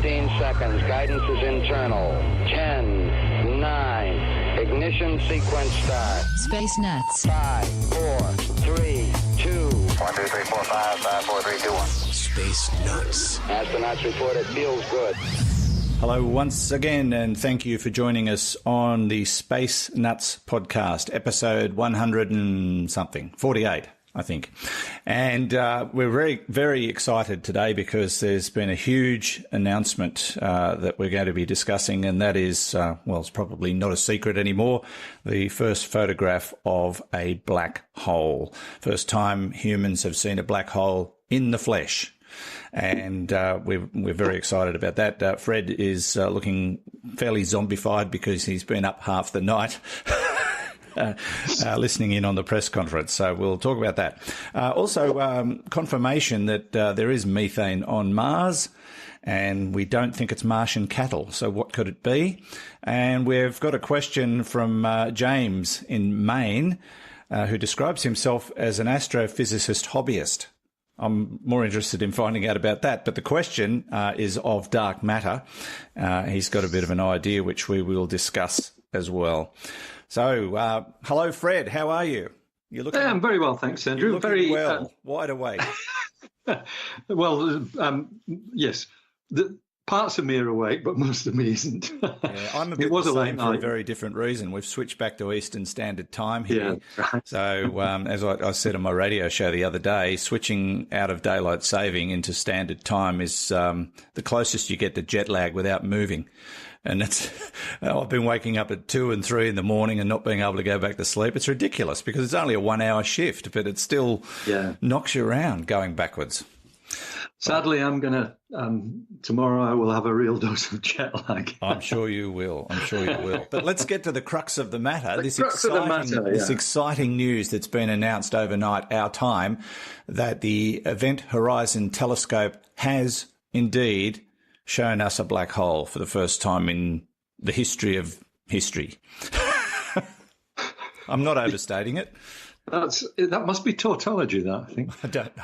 15 seconds. Guidance is internal. 10, 9. Ignition sequence start. Space Nuts. 5, 4, 3, 2. 1, 2, 3, 4, 5, 5, 4, 3, 2, 1. Space Nuts. Astronauts report it feels good. Hello once again, and thank you for joining us on the Space Nuts podcast, episode 100 and something, 48, I think. And we're very, very excited today because there's been a huge announcement that we're going to be discussing, and that is, well, it's probably not a secret anymore, the first photograph of a black hole. First time humans have seen a black hole in the flesh. And we're very excited about that. Fred is looking fairly zombified because he's been up half the night listening in on the press conference. So we'll talk about that. Also, confirmation that there is methane on Mars, and we don't think it's Martian cattle. So what could it be? And we've got a question from James in Maine, who describes himself as an astrophysicist hobbyist. I'm more interested in finding out about that. But the question is of dark matter. He's got a bit of an idea, which we will discuss as well. So, hello, Fred. How are you? You're looking. I'm very well, thanks, Andrew. You're very well. Wide awake. Well, yes. The parts of me are awake, but most of me isn't. Yeah, I'm a bit the same for a very different reason. We've switched back to Eastern Standard Time here. Yeah, right. So, as I said on my radio show the other day, switching out of daylight saving into standard time is the closest you get to jet lag without moving. And I've been waking up at 2 and 3 in the morning and not being able to go back to sleep. It's ridiculous because it's only a 1 hour shift, but it still knocks you around going backwards. Sadly, I'm going to, tomorrow I will have a real dose of jet lag. I'm sure you will. But let's get to the crux of the matter. This exciting news that's been announced overnight, our time, that the Event Horizon Telescope has indeed shown us a black hole for the first time in the history of history. I'm not overstating it. That must be tautology, that, I think. I don't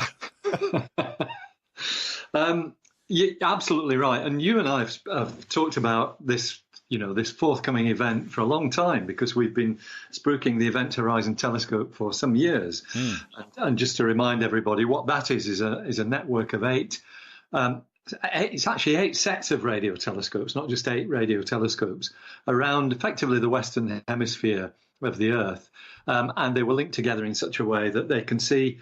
know. You're absolutely right. And you and I have talked about this, this forthcoming event for a long time because we've been spruiking the Event Horizon Telescope for some years. And just to remind everybody, what that is a network of 8. It's actually 8 sets of radio telescopes, not just 8 radio telescopes, around effectively the Western Hemisphere of the Earth. And they were linked together in such a way that they can see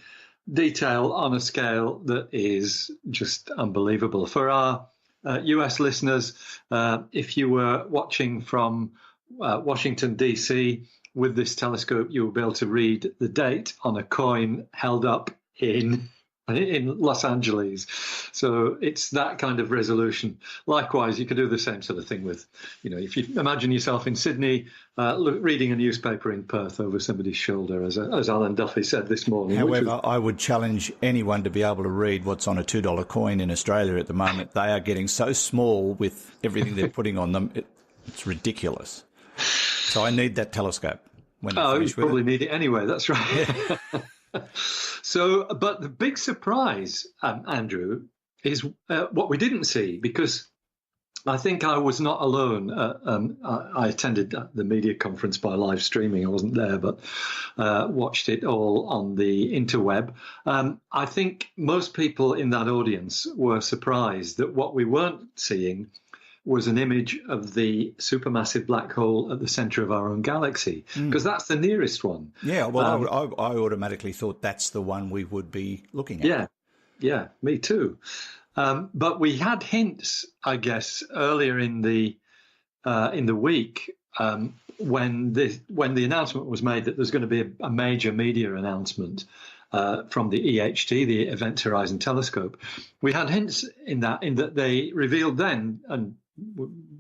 detail on a scale that is just unbelievable. For our US listeners, if you were watching from Washington, D.C. with this telescope, you will be able to read the date on a coin held up in Los Angeles. So it's that kind of resolution. Likewise, you could do the same sort of thing with, if you imagine yourself in Sydney, reading a newspaper in Perth over somebody's shoulder, as Alan Duffy said this morning. However, I would challenge anyone to be able to read what's on a $2 coin in Australia at the moment. They are getting so small with everything they're putting on them. It's ridiculous. So I need that telescope. When you probably need it anyway. That's right. Yeah. So, but the big surprise, Andrew, is what we didn't see, because I think I was not alone. I attended the media conference by live streaming. I wasn't there, but watched it all on the interweb. I think most people in that audience were surprised that what we weren't seeing was an image of the supermassive black hole at the center of our own galaxy, because that's the nearest one. Yeah, well, I automatically thought that's the one we would be looking at. Yeah, me too. But we had hints, I guess, earlier in the week when the announcement was made that there's going to be a major media announcement from the EHT, the Event Horizon Telescope. We had hints in that they revealed then, and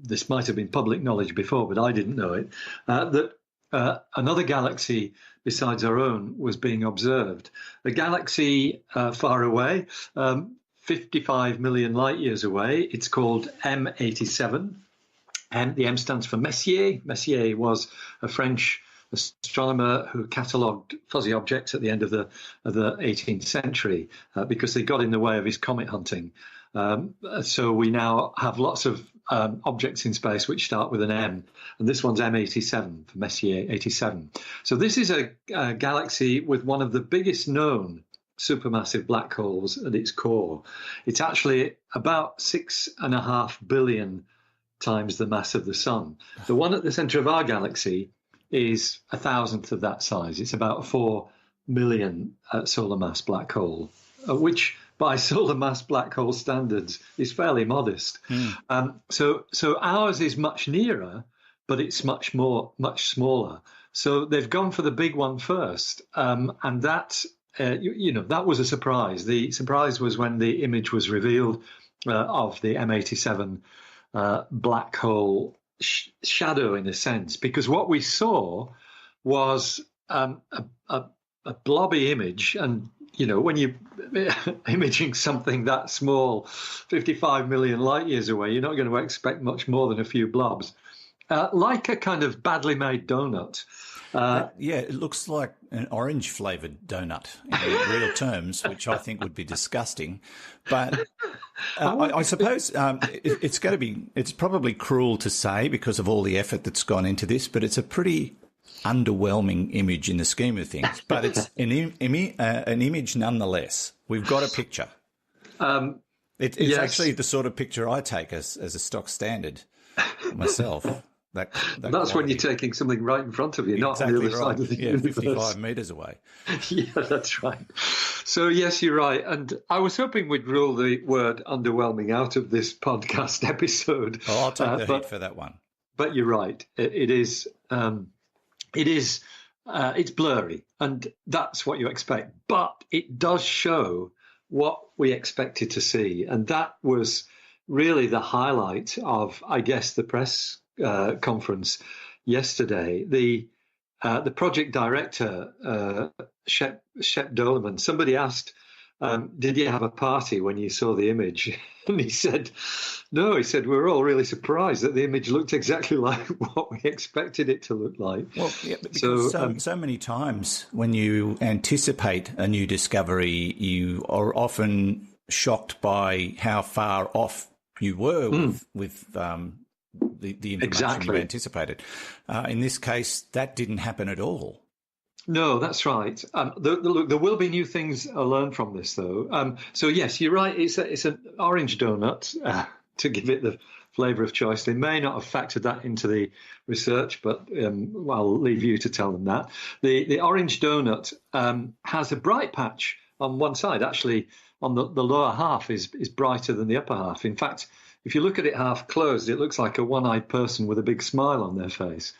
this might have been public knowledge before, but I didn't know it, that another galaxy besides our own was being observed. A galaxy far away, 55 million light years away. It's called M87. And the M stands for Messier. Messier was a French astronomer who catalogued fuzzy objects at the end of the 18th century because they got in the way of his comet hunting. So we now have lots of objects in space which start with an M, and this one's M87 for Messier 87. So this is a galaxy with one of the biggest known supermassive black holes at its core. It's actually about 6.5 billion times the mass of the sun. The one at the center of our galaxy is 1,000th of that size. It's about a 4 million solar mass black hole, which by solar mass black hole standards is fairly modest. So ours is much nearer, but it's much smaller. So they've gone for the big one first, and that that was a surprise. The surprise was when the image was revealed of the M87 black hole shadow, in a sense, because what we saw was a blobby image. And when you're imaging something that small, 55 million light years away, you're not going to expect much more than a few blobs, like a kind of badly made donut. It looks like an orange-flavoured donut in real terms, which I think would be disgusting. But I suppose it's probably cruel to say because of all the effort that's gone into this, but it's a pretty underwhelming image in the scheme of things. But it's an image nonetheless. We've got a picture. It's yes. Actually the sort of picture I take as a stock standard myself. That's when you're taking something right in front of you, not on the other side of the universe. 55 metres away. Yeah, that's right. So, yes, you're right. And I was hoping we'd rule the word underwhelming out of this podcast episode. Oh, I'll take the heat for that one. But you're right. It's blurry, and that's what you expect. But it does show what we expected to see. And that was really the highlight of, I guess, the press conference yesterday. The project director, Shep Doleman, somebody asked, did you have a party when you saw the image? And he said, no. He said, we were all really surprised that the image looked exactly like what we expected it to look like. Well, yeah, because so many times when you anticipate a new discovery, you are often shocked by how far off you were with the information you anticipated. In this case, that didn't happen at all. No, that's right. Look, there will be new things learned from this, though. So, yes, you're right. It's an orange donut, to give it the flavour of choice. They may not have factored that into the research, but I'll leave you to tell them that. The orange donut has a bright patch on one side. Actually, on the lower half is brighter than the upper half. In fact, if you look at it half closed, it looks like a one-eyed person with a big smile on their face.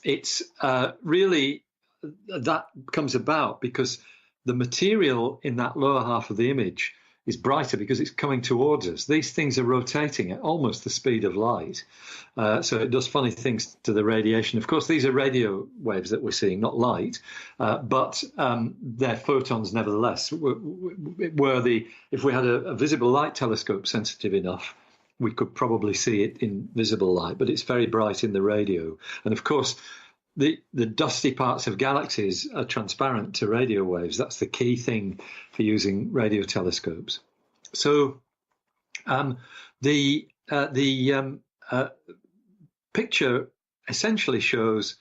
It's really, that comes about because the material in that lower half of the image is brighter because it's coming towards us. These things are rotating at almost the speed of light. So it does funny things to the radiation. Of course, these are radio waves that we're seeing, not light, but they're photons nevertheless. If we had a visible light telescope sensitive enough, we could probably see it in visible light, but it's very bright in the radio. And of course, the dusty parts of galaxies are transparent to radio waves. That's the key thing for using radio telescopes. So the picture essentially shows,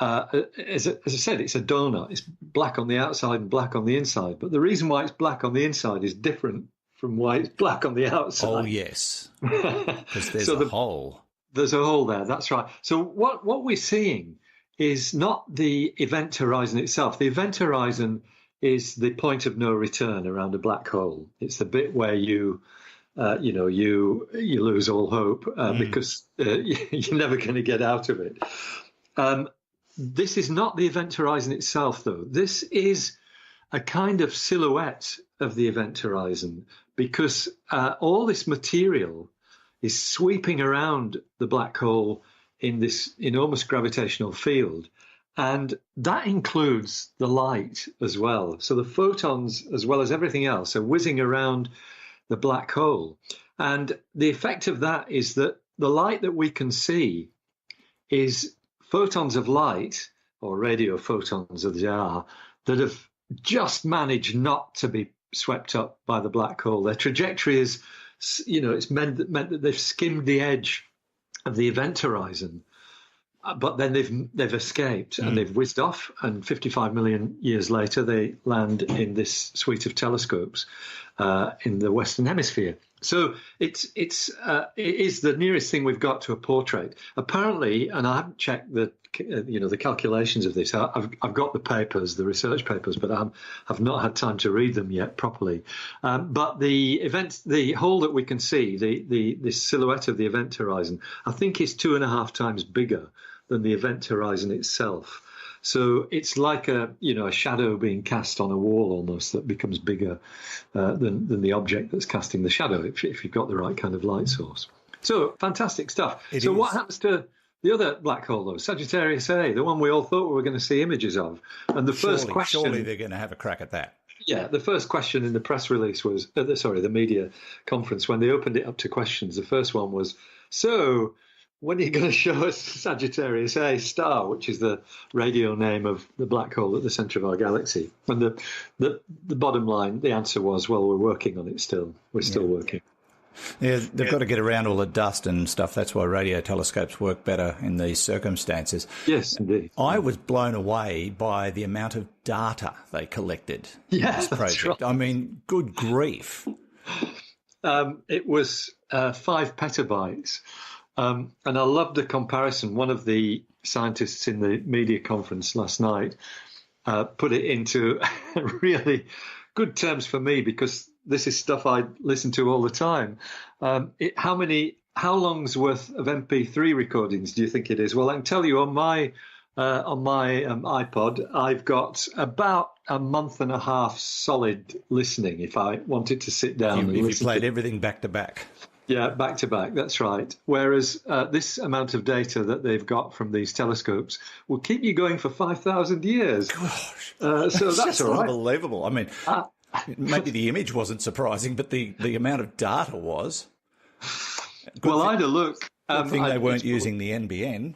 as I said, it's a donut. It's black on the outside and black on the inside. But the reason why it's black on the inside is different from why it's black on the outside. Oh, yes, because there's a hole. There's a hole there, that's right. So what we're seeing is not the event horizon itself. The event horizon is the point of no return around a black hole. It's the bit where you lose all hope because you're never going to get out of it. This is not the event horizon itself, though. This is a kind of silhouette of the event horizon because all this material is sweeping around the black hole in this enormous gravitational field. And that includes the light as well. So the photons, as well as everything else, are whizzing around the black hole. And the effect of that is that the light that we can see is photons of light, or radio photons as they are, that have just managed not to be swept up by the black hole. Their trajectory is, it's meant that they've skimmed the edge of the event horizon, but then they've escaped and they've whizzed off. And 55 million years later, they land in this suite of telescopes in the Western Hemisphere. So it is the nearest thing we've got to a portrait. Apparently, and I haven't checked the calculations of this. I've got the papers, the research papers, but I have not had time to read them yet properly. But the hole that we can see, the silhouette of the event horizon, I think is 2.5 times bigger than the event horizon itself. So it's like a shadow being cast on a wall almost that becomes bigger than the object that's casting the shadow if you've got the right kind of light source. So fantastic stuff. What happens to the other black hole, though, Sagittarius A, the one we all thought we were going to see images of? And the first question... Surely they're going to have a crack at that. Yeah, the first question in the press release was, the media conference, when they opened it up to questions, the first one was, so when are you going to show us Sagittarius A star, which is the radio name of the black hole at the centre of our galaxy? And the bottom line, the answer was, well, we're working on it still. We're still working. Yeah, they've got to get around all the dust and stuff. That's why radio telescopes work better in these circumstances. Yes, indeed. I was blown away by the amount of data they collected in this project. Right. I mean, good grief. It was 5 petabytes. And I loved the comparison. One of the scientists in the media conference last night put it into really good terms for me, because this is stuff I listen to all the time. How long's worth of MP3 recordings do you think it is? Well, I can tell you on my iPod, I've got about a month and a half solid listening if I wanted to sit down and listen. If you played everything back to back. Yeah, back to back, that's right. Whereas this amount of data that they've got from these telescopes will keep you going for 5,000 years. Gosh, so that's all right. Unbelievable. I mean, maybe the image wasn't surprising, but the amount of data was. I had a look. Good thing they weren't using the NBN.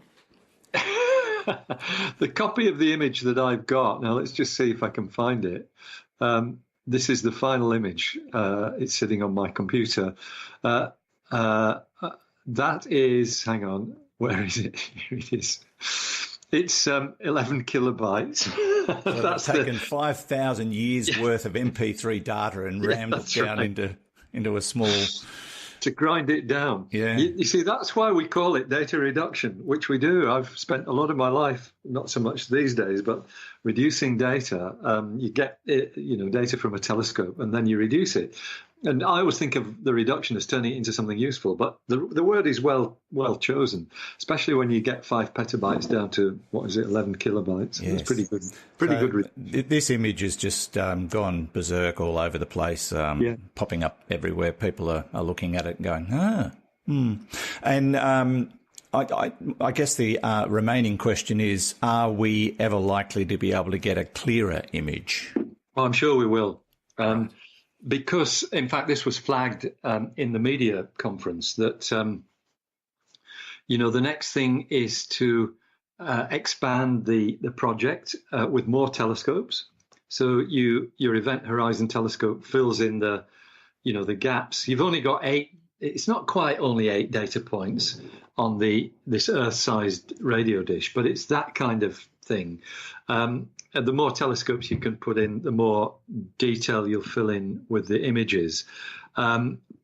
The copy of the image that I've got, now let's just see if I can find it. This is the final image. It's sitting on my computer. That is, hang on, where is it? Here it is. It's 11 kilobytes. So that's taken 5,000 years worth of MP3 data and rammed it down into a small... To grind it down. Yeah. You see, that's why we call it data reduction, which we do. I've spent a lot of my life, not so much these days, but reducing data. You get data from a telescope and then you reduce it. And I always think of the reduction as turning it into something useful, but the word is well chosen, especially when you get 5 petabytes down to, 11 kilobytes. Yes. It's pretty good. Good. This image has just gone berserk all over the place, popping up everywhere. People are looking at it and going, And I guess the remaining question is, are we ever likely to be able to get a clearer image? Well, I'm sure we will. Because, in fact, this was flagged in the media conference that, the next thing is to expand the project with more telescopes. So your Event Horizon telescope fills in the gaps. You've only got 8. It's not quite only 8 data points on this Earth-sized radio dish, but it's that kind of thing. And the more telescopes you can put in, the more detail you'll fill in with the images.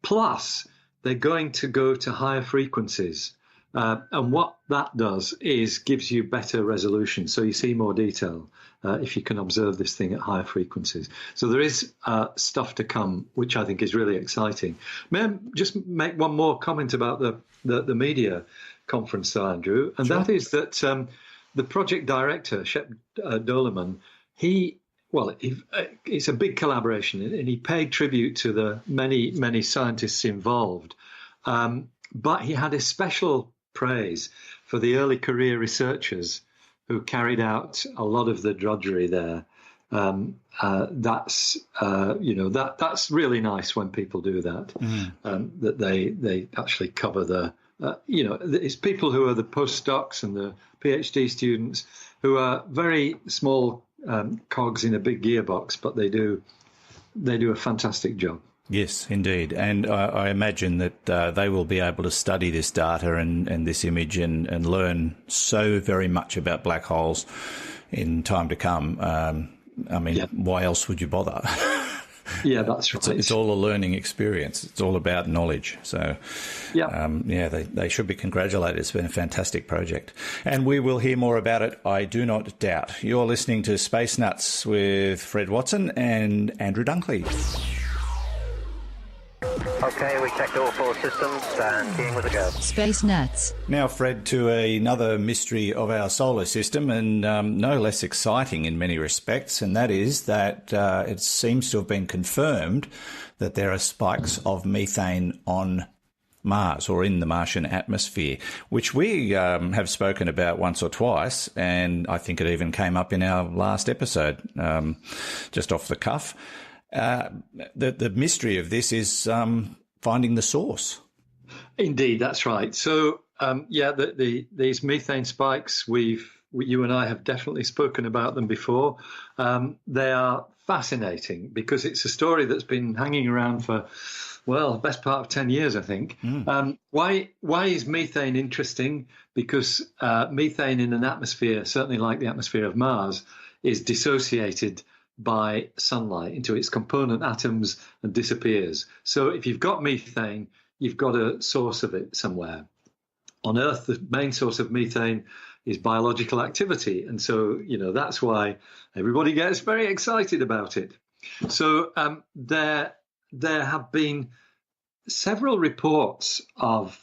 Plus, they're going to go to higher frequencies. And what that does is gives you better resolution. So you see more detail if you can observe this thing at higher frequencies. So there is stuff to come, which I think is really exciting. May I just make one more comment about the media conference, though, Andrew? And Sure. That is that... the project director, Shep Doleman, it's a big collaboration, and he paid tribute to the many, many scientists involved. But he had a special praise for the early career researchers who carried out a lot of the drudgery there. That's really nice when people do that. That they actually cover the. It's people who are the postdocs and the PhD students who are very small cogs in a big gearbox, but they do they do a fantastic job. Yes, indeed. And I imagine that they will be able to study this data and this image and learn so very much about black holes in time to come. Why else would you bother? Yeah, that's right. It's all a learning experience. It's all about knowledge. So, they should be congratulated. It's been a fantastic project. And we will hear more about it, I do not doubt. You're listening to Space Nuts with Fred Watson and Andrew Dunkley. Okay, we checked all 4 systems and keying with a go. Space Nuts. Now, Fred, to another mystery of our solar system, and no less exciting in many respects, and that is that it seems to have been confirmed that there are spikes of methane on Mars or in the Martian atmosphere, which we have spoken about once or twice, and I think it even came up in our last episode, just off the cuff. The mystery of this is finding the source. Indeed, that's right. So, these methane spikes, you and I have definitely spoken about them before. They are fascinating because it's a story that's been hanging around for, the best part of 10 years, I think. Why is methane interesting? Because methane in an atmosphere, certainly like the atmosphere of Mars, is dissociated by sunlight into its component atoms and disappears. So if you've got methane, you've got a source of it somewhere. On Earth, the main source of methane is biological activity. And so, that's why everybody gets very excited about it. So there have been several reports of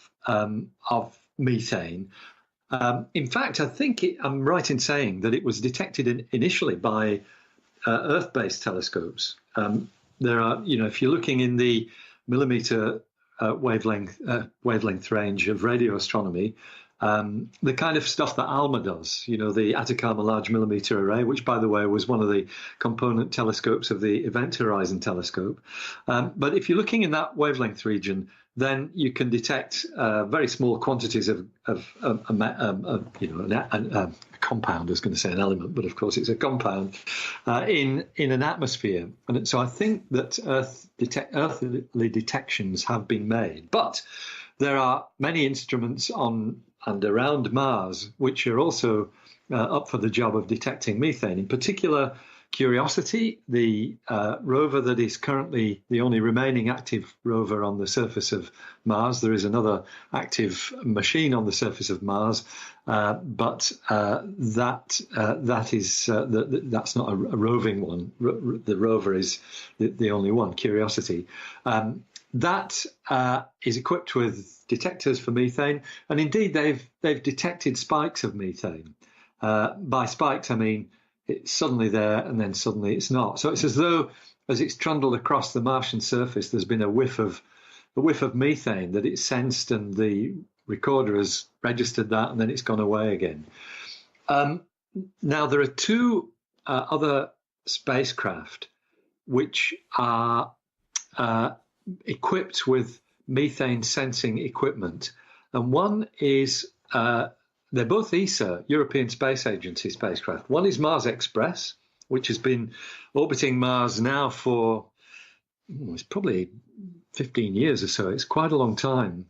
methane. In fact, I think I'm right in saying that it was detected initially by Earth-based telescopes. There are, if you're looking in the millimeter wavelength range of radio astronomy, the kind of stuff that ALMA does, the Atacama Large Millimeter Array, which, by the way, was one of the component telescopes of the Event Horizon Telescope. But if you're looking in that wavelength region, then you can detect very small quantities of a compound. I was going to say an element, but of course it's a compound in an atmosphere. And so I think that earthly detections have been made. But there are many instruments on and around Mars which are also up for the job of detecting methane. In particular, Curiosity, the rover that is currently the only remaining active rover on the surface of Mars. There is another active machine on the surface of Mars, but that's not a roving one. The rover is the only one, Curiosity. That is equipped with detectors for methane, and indeed they've detected spikes of methane. By spikes, I mean it's suddenly there and then suddenly it's not. So it's as though, as it's trundled across the Martian surface, there's been a whiff of methane that it's sensed, and the recorder has registered that, and then it's gone away again. Now there are 2 other spacecraft which are equipped with methane sensing equipment, and one is they're both ESA, European Space Agency spacecraft. One is Mars Express, which has been orbiting Mars now for it's probably 15 years or so. It's quite a long time.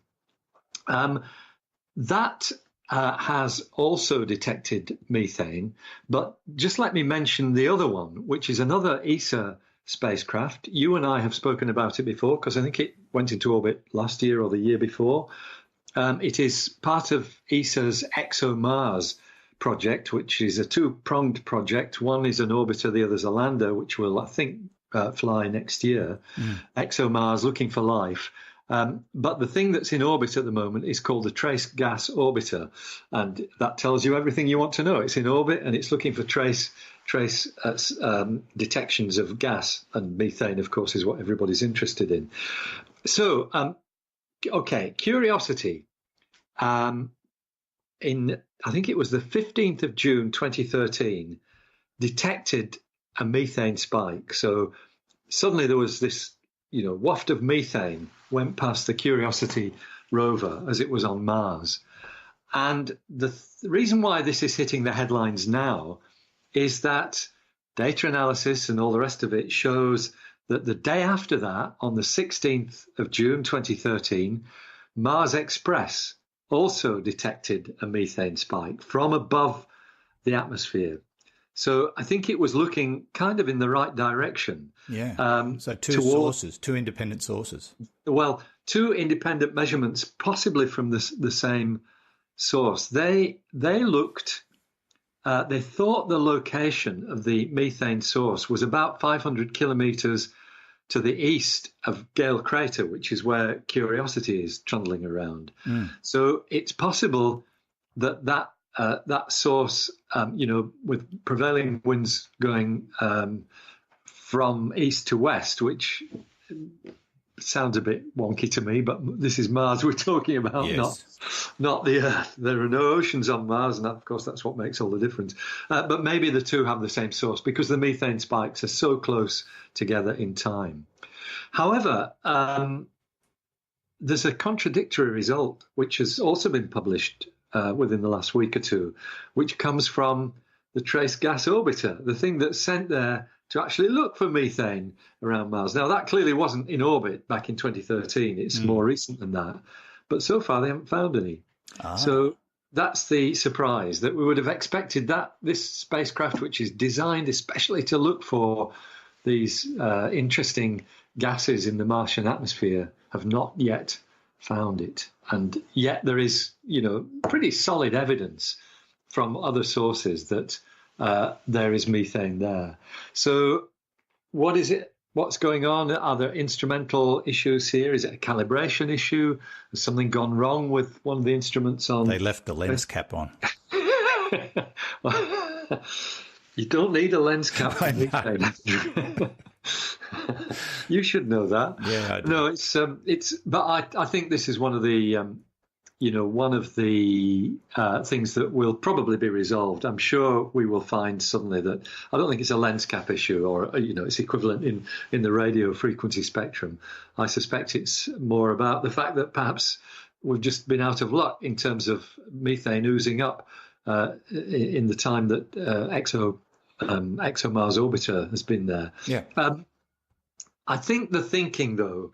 That has also detected methane, but just let me mention the other one, which is another ESA spacecraft. You and I have spoken about it before because I think it went into orbit last year or the year before. It is part of ESA's ExoMars project, which is a 2-pronged project. One is an orbiter, the other's a lander, which will, I think, fly next year. ExoMars, looking for life. But the thing that's in orbit at the moment is called the Trace Gas Orbiter, and that tells you everything you want to know. It's in orbit and it's looking for trace detections of gas, and methane, of course, is what everybody's interested in. So, Curiosity, I think it was the 15th of June 2013, detected a methane spike. So suddenly there was this, waft of methane went past the Curiosity rover as it was on Mars. And the reason why this is hitting the headlines now is that data analysis and all the rest of it shows that the day after that, on the 16th of June 2013, Mars Express also detected a methane spike from above the atmosphere. So I think it was looking kind of in the right direction. Yeah. So two independent sources. Well, two independent measurements, possibly from the same source. They looked. They thought the location of the methane source was about 500 kilometers to the east of Gale Crater, which is where Curiosity is trundling around. So it's possible that source, with prevailing winds going from east to west, which sounds a bit wonky to me, but this is Mars we're talking about, yes. not the Earth. There are no oceans on Mars, and of course that's what makes all the difference. But maybe the two have the same source because the methane spikes are so close together in time. However, there's a contradictory result which has also been published within the last week or two, which comes from the Trace Gas Orbiter, the thing that's sent there to actually look for methane around Mars. Now, that clearly wasn't in orbit back in 2013. It's more recent than that. But so far, they haven't found any. So that's the surprise, that we would have expected that this spacecraft, which is designed especially to look for these interesting gases in the Martian atmosphere, have not yet found it. And yet there is, pretty solid evidence from other sources that there is methane there. So what is it? What's going on? Are there instrumental issues here? Is it a calibration issue? Has something gone wrong with one of the instruments on? They left the lens cap on. You don't need a lens cap for methane. You should know that. Yeah, I do. No, but I think this is one of the things that will probably be resolved. I'm sure we will find suddenly that I don't think it's a lens cap issue or, it's equivalent in the radio frequency spectrum. I suspect it's more about the fact that perhaps we've just been out of luck in terms of methane oozing up in the time that ExoMars Orbiter has been there. Yeah. I think the thinking, though,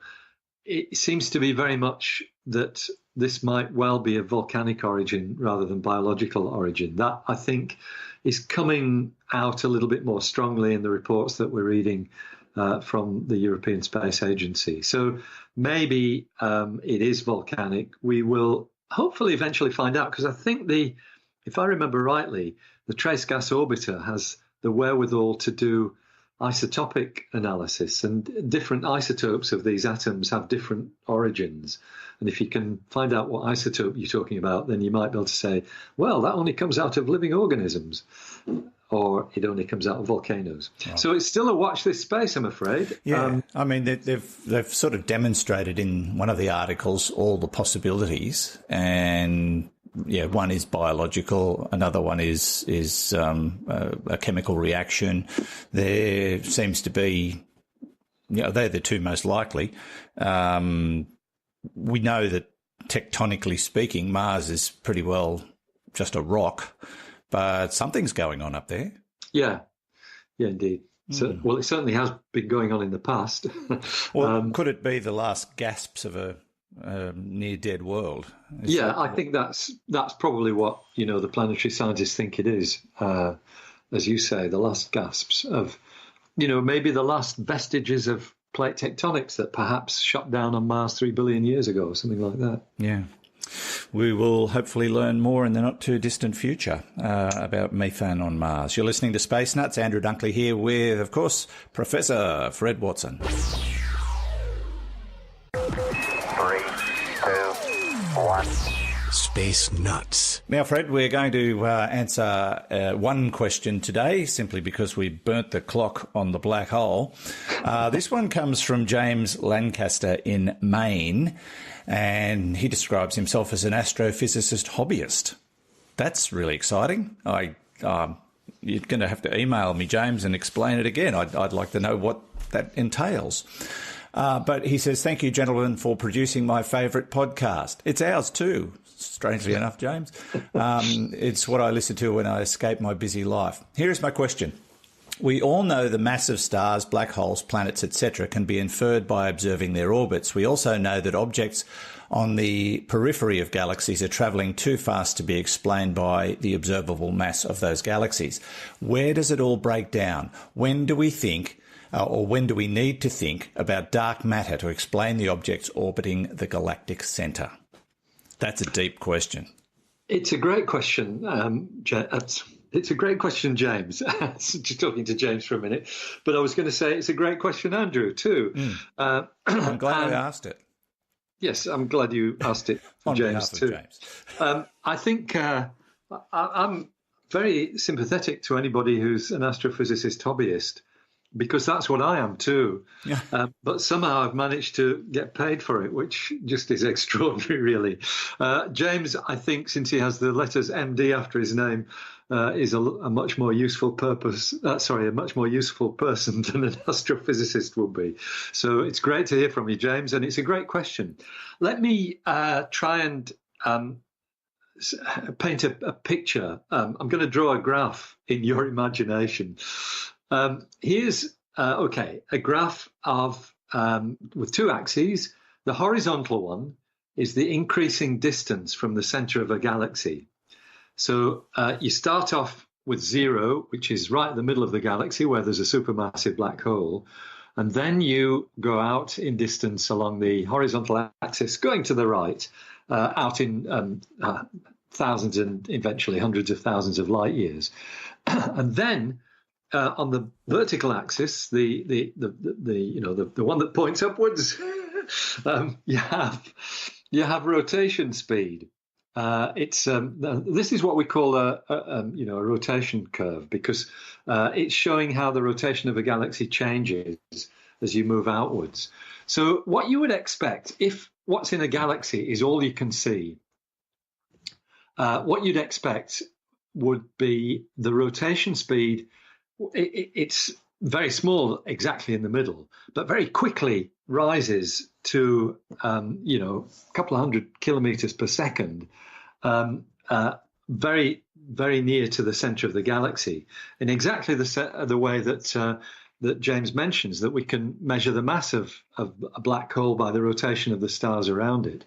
it seems to be very much that this might well be a volcanic origin rather than biological origin. That, I think, is coming out a little bit more strongly in the reports that we're reading from the European Space Agency. So maybe it is volcanic. We will hopefully eventually find out, because I think if I remember rightly, the Trace Gas Orbiter has the wherewithal to do isotopic analysis, and different isotopes of these atoms have different origins. And if you can find out what isotope you're talking about, then you might be able to say, well, that only comes out of living organisms, or it only comes out of volcanoes. Right. So it's still a watch this space, I'm afraid. Yeah, I mean, they've sort of demonstrated in one of the articles all the possibilities, and one is biological, another one is a chemical reaction. There seems to be, they're the two most likely. We know that tectonically speaking, Mars is pretty well just a rock, but something's going on up there. Yeah, indeed. So, well, it certainly has been going on in the past. Well, could it be the last gasps of a near-dead world? I think that's probably what the planetary scientists think it is. As you say, the last gasps of, maybe the last vestiges of plate tectonics that perhaps shut down on Mars 3 billion years ago, or something like that. Yeah. We will hopefully learn more in the not-too-distant future about methane on Mars. You're listening to Space Nuts. Andrew Dunkley here with, of course, Professor Fred Watson. 3, 2, 1. Space Nuts. Now, Fred, we're going to answer one question today, simply because we burnt the clock on the black hole. This one comes from James Lancaster in Maine, and he describes himself as an astrophysicist hobbyist. That's really exciting. You're going to have to email me, James, and explain it again. I'd like to know what that entails. But he says, thank you, gentlemen, for producing my favourite podcast. It's ours too, strangely enough, James. It's what I listen to when I escape my busy life. Here is my question. We all know the massive stars, black holes, planets, etc. can be inferred by observing their orbits. We also know that objects on the periphery of galaxies are travelling too fast to be explained by the observable mass of those galaxies. Where does it all break down? When do we think, or when do we need to think about dark matter to explain the objects orbiting the galactic centre? That's a deep question. It's a great question, It's a great question, James. Just talking to James for a minute. But I was going to say it's a great question, Andrew, too. I'm glad I asked it. Yes, I'm glad you asked it, On James, behalf of too. James. I think I'm very sympathetic to anybody who's an astrophysicist hobbyist, because that's what I am, too. Yeah. But somehow I've managed to get paid for it, which just is extraordinary, really. James, I think, since he has the letters MD after his name, is a much more useful a much more useful person than an astrophysicist would be. So it's great to hear from you, James, and it's a great question. Let me try and paint a picture. I'm going to draw a graph in your imagination. Here's a graph of with two axes. The horizontal one is the increasing distance from the center of a galaxy. So you start off with 0, which is right in the middle of the galaxy where there's a supermassive black hole. And then you go out in distance along the horizontal axis, going to the right, out in thousands and eventually hundreds of thousands of light years. And then on the vertical axis, the one that points upwards, you have rotation speed. This is what we call a rotation curve, because it's showing how the rotation of a galaxy changes as you move outwards. So what you would expect, if what's in a galaxy is all you can see, what you'd expect would be the rotation speed. It's very small exactly in the middle, but very quickly rises to a couple of hundred kilometers per second, very, very near to the center of the galaxy, in exactly the way that James mentions, that we can measure the mass of a black hole by the rotation of the stars around it.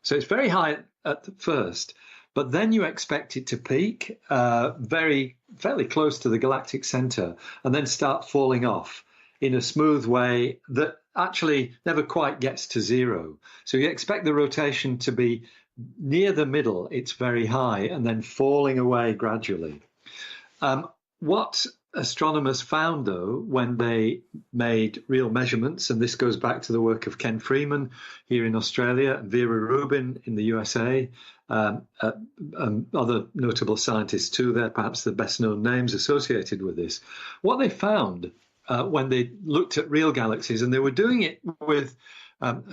So it's very high at first, but then you expect it to peak fairly close to the galactic center and then start falling off in a smooth way that actually never quite gets to 0. So you expect the rotation to be near the middle, it's very high, and then falling away gradually. What astronomers found, though, when they made real measurements, and this goes back to the work of Ken Freeman here in Australia, and Vera Rubin in the USA, other notable scientists too, they're perhaps the best known names associated with this. What they found when they looked at real galaxies, and they were doing it with,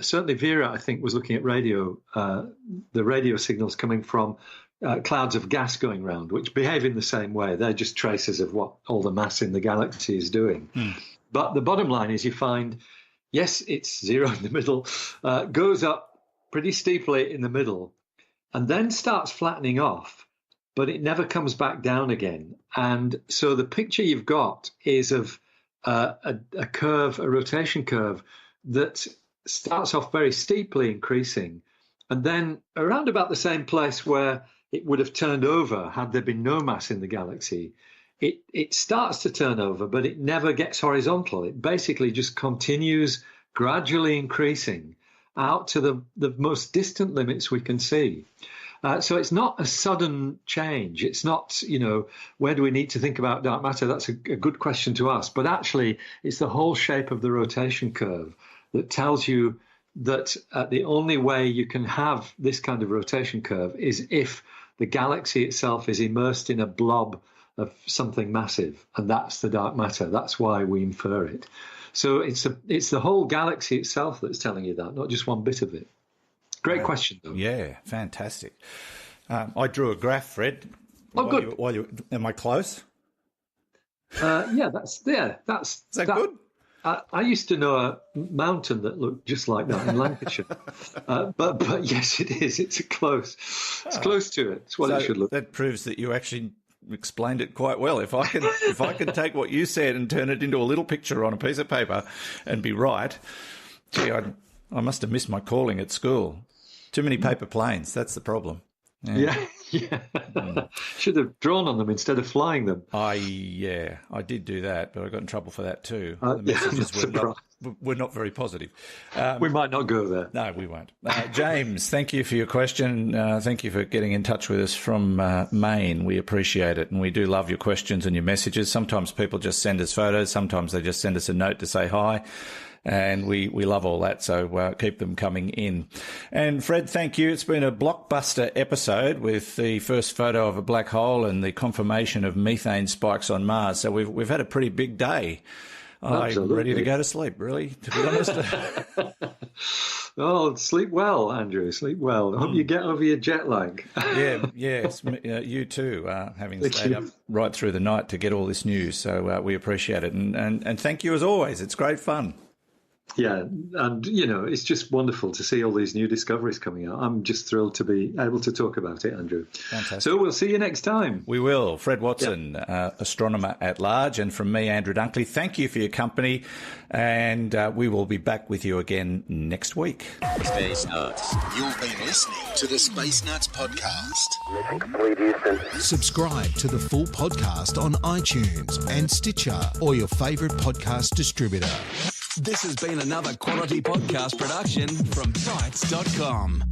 certainly Vera, I think, was looking at the radio signals coming from clouds of gas going round, which behave in the same way. They're just traces of what all the mass in the galaxy is doing. But the bottom line is you find, yes, it's 0 in the middle, goes up pretty steeply in the middle, and then starts flattening off, but it never comes back down again. And so the picture you've got is of a curve, a rotation curve, that starts off very steeply increasing, and then around about the same place where it would have turned over had there been no mass in the galaxy, it starts to turn over, but it never gets horizontal. It basically just continues gradually increasing out to the most distant limits we can see. So it's not a sudden change. It's not, where do we need to think about dark matter? That's a good question to ask. But actually, it's the whole shape of the rotation curve that tells you that the only way you can have this kind of rotation curve is if the galaxy itself is immersed in a blob of something massive, and that's the dark matter. That's why we infer it. So it's the whole galaxy itself that's telling you that, not just one bit of it. Great question, though. Yeah, fantastic. I drew a graph, Fred. Good. Am I close? That's Is that good? I used to know a mountain that looked just like that in Lancashire. But yes, it is. It's close. It's close to it. It's what it should look. That proves that you actually explained it quite well. If I can take what you said and turn it into a little picture on a piece of paper and be right, gee, I must have missed my calling at school. Too many paper planes. That's the problem. Yeah. Should have drawn on them instead of flying them. I did do that, but I got in trouble for that too. The messages were not very positive. We might not go there. No, we won't. James, thank you for your question. Thank you for getting in touch with us from Maine. We appreciate it, and we do love your questions and your messages. Sometimes people just send us photos. Sometimes they just send us a note to say hi. And we love all that, so keep them coming in. And Fred, thank you. It's been a blockbuster episode with the first photo of a black hole and the confirmation of methane spikes on Mars. So we've had a pretty big day. I'm ready to go to sleep, really, to be honest. Oh, sleep well, Andrew. Sleep well. I hope you get over your jet lag. Yes, you too, having stayed up right through the night to get all this news. So we appreciate it. And thank you as always. It's great fun. Yeah, and, it's just wonderful to see all these new discoveries coming out. I'm just thrilled to be able to talk about it, Andrew. Fantastic. So we'll see you next time. We will. Fred Watson, astronomer at large, and from me, Andrew Dunkley, thank you for your company, and we will be back with you again next week. Space Nuts. You've been listening to the Space Nuts podcast. Complete Houston. Subscribe to the full podcast on iTunes and Stitcher or your favourite podcast distributor. This has been another quality podcast production from Bitesz.com.